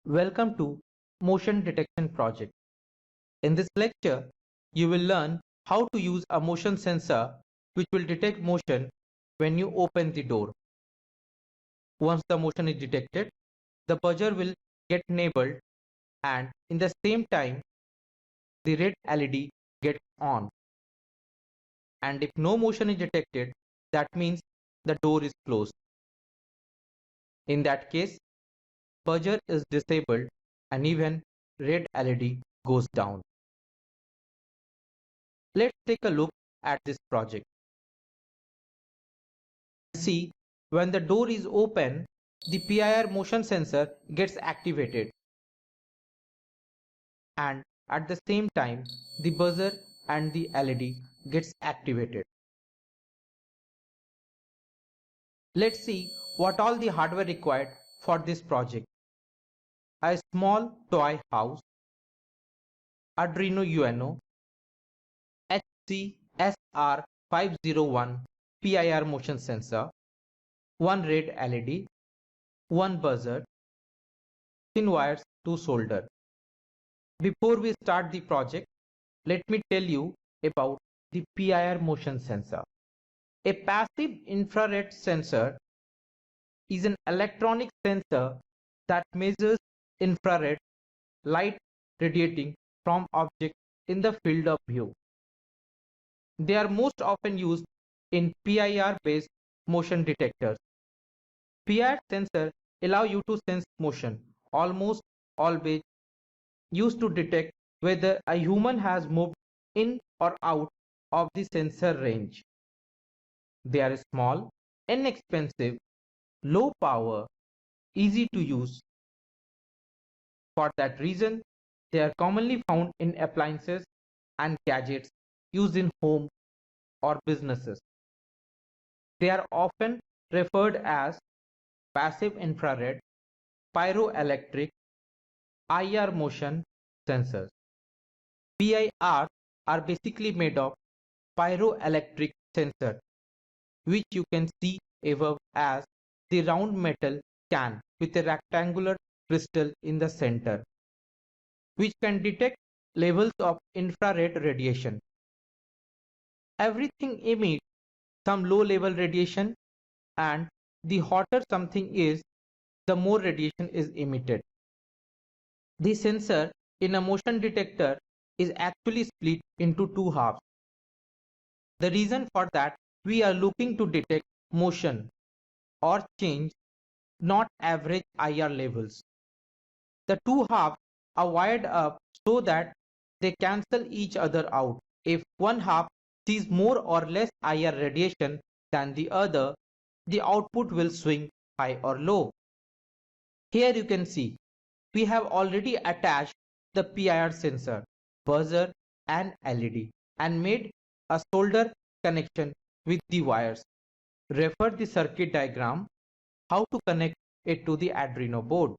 Welcome to Motion Detection Project. In this lecture, you will learn how to use a motion sensor which will detect motion when you open the door. Once the motion is detected, the buzzer will get enabled and in the same time, the red LED gets on. And if no motion is detected, that means the door is closed. In that case, buzzer is disabled and even red LED goes down. Let's take a look at this project. See, when the door is open, the PIR motion sensor gets activated. And at the same time, the buzzer and the LED gets activated. Let's see what all the hardware required for this project. A small toy house, Arduino Uno, HCSR501 PIR motion sensor, one red LED, one buzzer, thin wires to solder. Before we start the project, let me tell you about the PIR motion sensor. A passive infrared sensor is an electronic sensor that measures infrared light radiating from objects in the field of view. They are most often used in PIR-based motion detectors. PIR sensors allow you to sense motion, almost always used to detect whether a human has moved in or out of the sensor range. They are small, inexpensive, low power, easy to use. For that reason, they are commonly found in appliances and gadgets used in home or businesses. They are often referred as passive infrared, pyroelectric, IR motion sensors. PIRs are basically made of pyroelectric sensor, which you can see above as the round metal can with a rectangular crystal in the center, which can detect levels of infrared radiation. Everything emits some low level radiation, and the hotter something is, the more radiation is emitted. The sensor in a motion detector is actually split into two halves. The reason for that, we are looking to detect motion or change, not average IR levels. The two halves are wired up so that they cancel each other out. If one half sees more or less IR radiation than the other, the output will swing high or low. Here you can see we have already attached the PIR sensor, buzzer and LED and made a solder connection with the wires. Refer the circuit diagram how to connect it to the Arduino board.